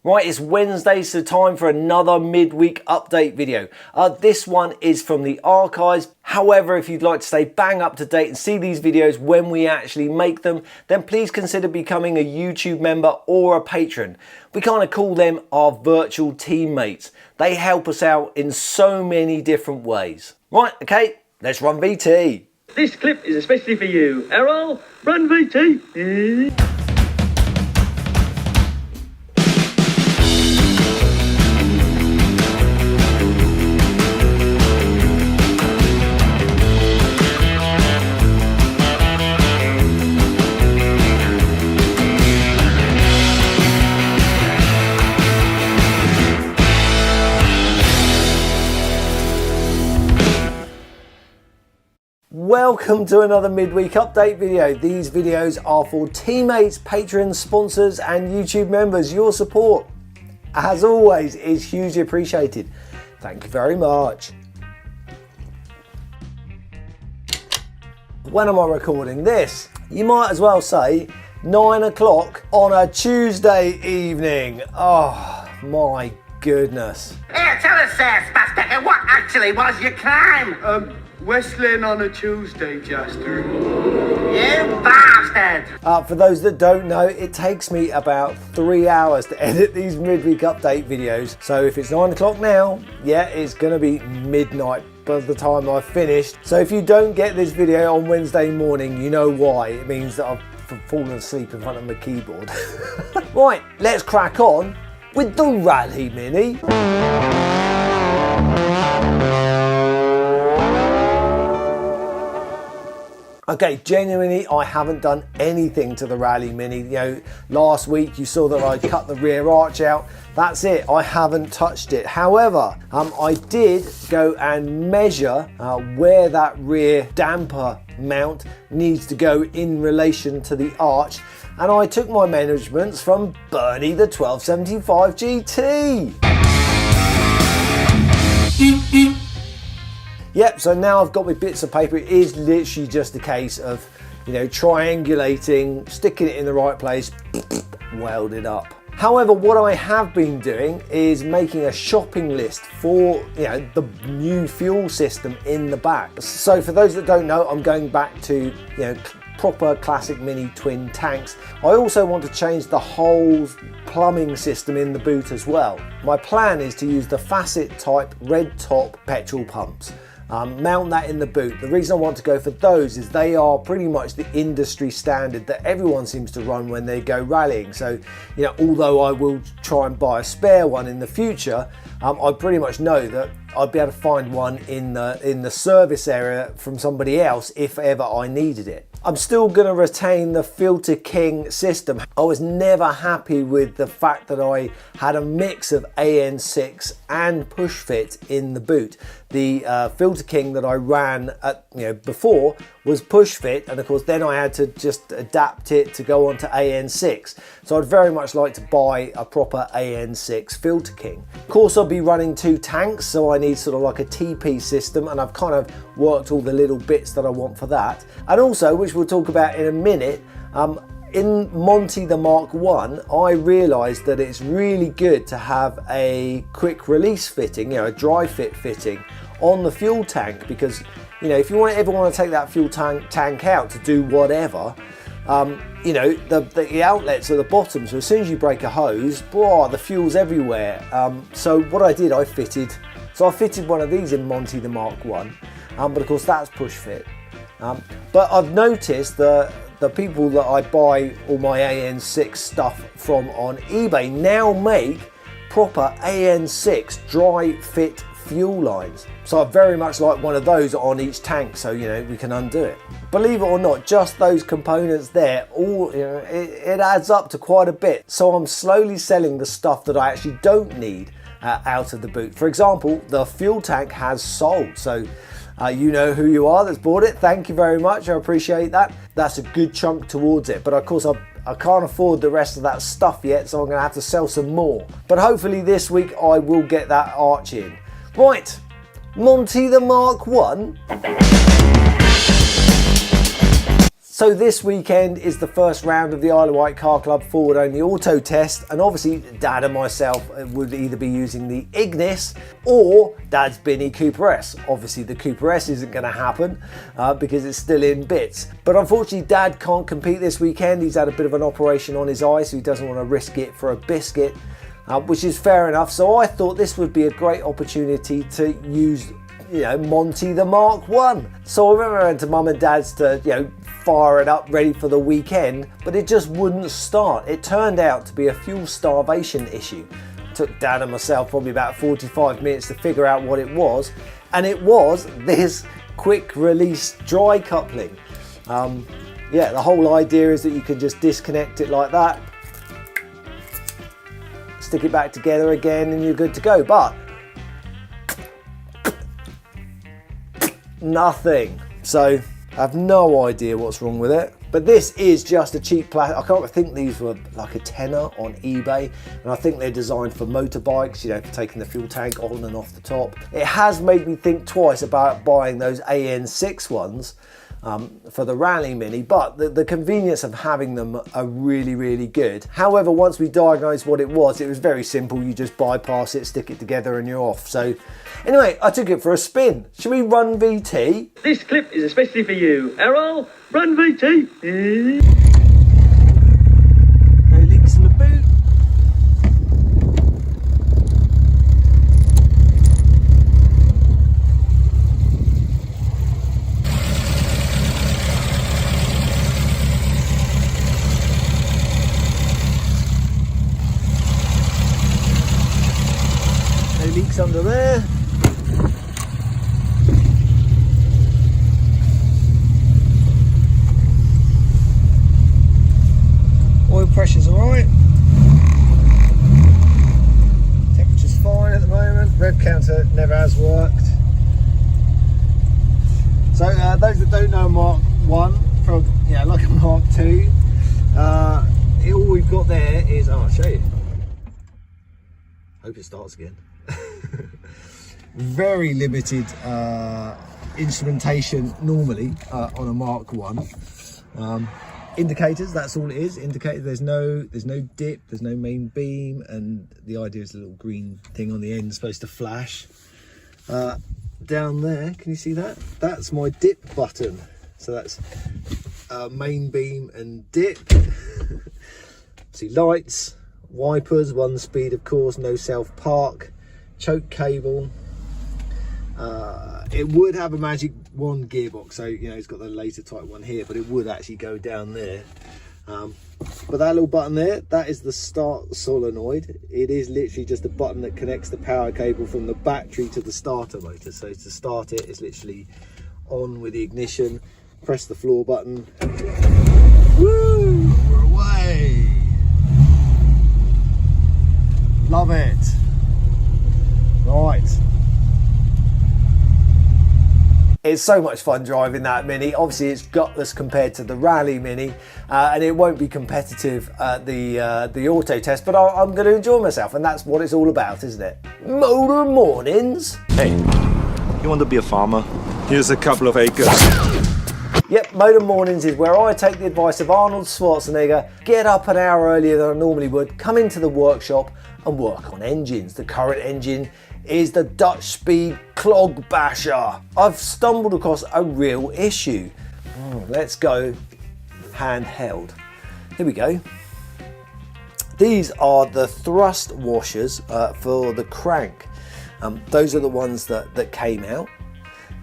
Right, it's Wednesday, so time for another midweek update video. This one is from the archives. However, if you'd like to stay bang up to date and see these videos when we actually make them, then please consider becoming a YouTube member or a patron. We kind of call them our virtual teammates. They help us out in so many different ways. Right, okay, let's run VT. This clip is especially for you. Errol, run VT. Welcome to another midweek update video. These videos are for teammates, patrons, sponsors and YouTube members. Your support, as always, is hugely appreciated. Thank you very much. When am I recording this? You might as well say 9 o'clock on a Tuesday evening. Oh my goodness. Here, tell us, Spastic, what actually was your crime? Whistling on a Tuesday, Jester. You bastard! For those that don't know, it takes me about 3 hours to edit these midweek update videos. So if it's 9 o'clock now, yeah, it's gonna be midnight by the time I've finished. So if you don't get this video on Wednesday morning, you know why. It means that I've fallen asleep in front of my keyboard. Right, let's crack on with the Rally Mini. Okay, genuinely, I haven't done anything to the Rally Mini. You know, last week you saw that I cut the rear arch out. That's it, I haven't touched it. However, I did go and measure where that rear damper mount needs to go in relation to the arch. And I took my measurements from Bernie the 1275 GT. Yep, so now I've got my bits of paper. It is literally just a case of, you know, triangulating, sticking it in the right place, weld it up. However, what I have been doing is making a shopping list for, you know, the new fuel system in the back. So for those that don't know, I'm going back to, you know, proper classic mini twin tanks. I also want to change the whole plumbing system in the boot as well. My plan is to use the facet type red top petrol pumps. Mount that in the boot. The reason I want to go for those is they are pretty much the industry standard that everyone seems to run when they go rallying. So, you know, although I will try and buy a spare one in the future, I pretty much know that I'd be able to find one in the service area from somebody else if ever I needed it. I'm still going to retain the Filter King system. I was never happy with the fact that I had a mix of AN6 and push fit in the boot. The Filter King that I ran before was push fit, and of course then I had to just adapt it to go onto AN6. So I'd very much like to buy a proper AN6 Filter King. Of course I'll be running two tanks, so I need sort of like a TP system, and I've kind of worked all the little bits that I want for that. And also, which we'll talk about in a minute, in Monty the Mark 1, I realised that it's really good to have a quick release fitting, you know, a dry fit fitting on the fuel tank, because, you know, if you ever want to take that fuel tank out to do whatever, you know, the outlets are the bottom, so as soon as you break a hose, boah, the fuel's everywhere. So what I did, I fitted one of these in Monty the Mark 1, but of course that's push fit. But I've noticed that the people that I buy all my AN6 stuff from on eBay now make proper AN6 dry fit fuel lines. So I very much like one of those on each tank, so, you know, we can undo it. Believe it or not, just those components there, all, you know, it adds up to quite a bit. So I'm slowly selling the stuff that I actually don't need out of the boot. For example, the fuel tank has sold, so you know who you are that's bought it. Thank you very much, I appreciate that. That's a good chunk towards it, but of course I can't afford the rest of that stuff yet, so I'm gonna have to sell some more. But hopefully this week I will get that arch in. Right, Monty the Mark 1. So this weekend is the first round of the Isle of Wight Car Club forward only auto test, and obviously Dad and myself would either be using the Ignis or Dad's Binny Cooper S. Obviously the Cooper S isn't going to happen because it's still in bits. But unfortunately Dad can't compete this weekend. He's had a bit of an operation on his eye, so he doesn't want to risk it for a biscuit, which is fair enough. So I thought this would be a great opportunity to use, you know, Monty the Mark 1. So I went to Mum and Dad's to, you know, fire it up ready for the weekend, but it just wouldn't start. It turned out to be a fuel starvation issue. It took Dad and myself probably about 45 minutes to figure out what it was, and it was this quick release dry coupling. Yeah, the whole idea is that you can just disconnect it like that, stick it back together again, and you're good to go. But nothing. So I have no idea what's wrong with it. But this is just a cheap plastic. I think these were like a tenner on eBay, and I think they're designed for motorbikes, you know, for taking the fuel tank on and off the top. It has made me think twice about buying those AN6 ones for the Rally Mini, but the convenience of having them are really, really good. However, once we diagnosed what it was very simple. You just bypass it, stick it together, and you're off. So anyway, I took it for a spin. Should we run VT? This clip is especially for you. Errol, run VT. No leaks in the boot. Leaks under there. Oil pressure's alright. Temperature's fine at the moment. Rev counter never has worked. So those that don't know Mark 1 from, yeah, like a Mark 2, all we've got there is, I'll show you. Hope it starts again. Very limited instrumentation normally on a Mark 1. Indicators, that's all it is. Indicator, there's no dip, there's no main beam, and the idea is a little green thing on the end supposed to flash. Down there, can you see that? That's my dip button. So that's main beam and dip. See, lights, wipers, 1 speed of course, no self park, choke cable. It would have a Magic 1 gearbox, so you know it's got the laser type one here, but it would actually go down there. But that little button there, that is the start solenoid. It is literally just a button that connects the power cable from the battery to the starter motor. So to start it, it's literally on with the ignition. Press the floor button. Woo! We're away. Love it. Right. It's so much fun driving that Mini. Obviously it's gutless compared to the Rally Mini, and it won't be competitive at the auto test, but I'm going to enjoy myself, and that's what it's all about, isn't it? Motor mornings. Hey, you want to be a farmer? Here's a couple of acres. Yep, Motor Mornings is where I take the advice of Arnold Schwarzenegger, get up an hour earlier than I normally would, come into the workshop and work on engines. The current engine is the Dutch Speed Clog Basher. I've stumbled across a real issue. Let's go handheld. Here we go. These are the thrust washers for the crank. Those are the ones that came out.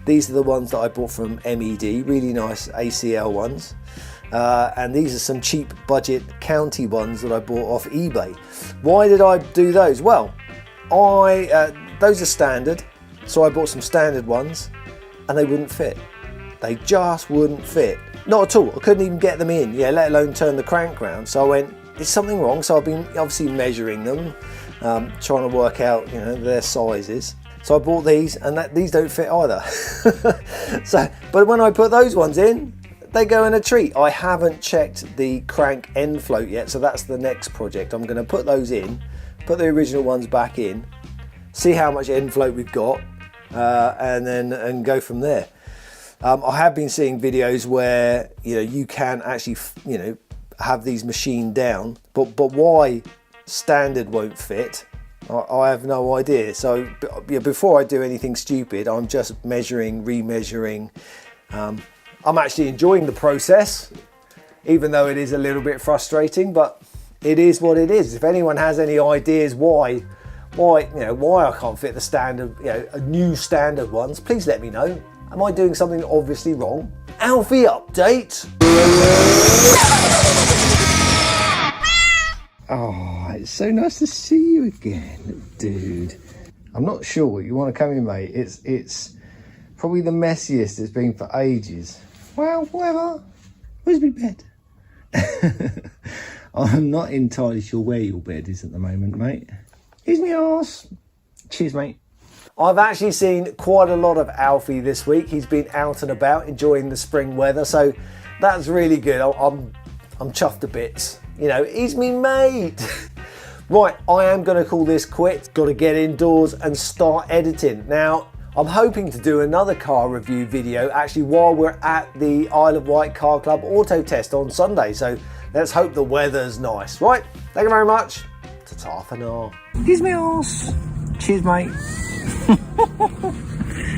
These are the ones that I bought from MED, really nice ACL ones. And these are some cheap budget county ones that I bought off eBay. Why did I do those? Well, those are standard, so I bought some standard ones and they wouldn't fit. They just wouldn't fit. Not at all. I couldn't even get them in, let alone turn the crank round. So I went, is something wrong? So I've been obviously measuring them, trying to work out, their sizes. So I bought these, and these don't fit either. But when I put those ones in, they go in a treat. I haven't checked the crank end float yet, so that's the next project. I'm going to put those in, put the original ones back in, see how much end float we've got, and go from there. I have been seeing videos where, you know, you can actually, you know, have these machined down, but why standard won't fit, I have no idea. So before I do anything stupid, I'm just measuring, remeasuring. I'm actually enjoying the process, even though it is a little bit frustrating, but it is what it is. If anyone has any ideas why I can't fit the standard, you know, new standard ones, please let me know. Am I doing something obviously wrong? Alfie update. Oh, it's so nice to see you again, dude. I'm not sure you want to come in, mate. It's probably the messiest it's been for ages. Well, whatever. Where's my bed? I'm not entirely sure where your bed is at the moment, mate. Here's my arse. Cheers, mate. I've actually seen quite a lot of Alfie this week. He's been out and about enjoying the spring weather, so that's really good. I'm chuffed to bits. You know, he's me mate. Right, I am going to call this quits. Got to get indoors and start editing. Now, I'm hoping to do another car review video actually while we're at the Isle of Wight Car Club auto test on Sunday. So let's hope the weather's nice. Right, thank you very much. Ta-ta for now. Here's my arse. Cheers, mate.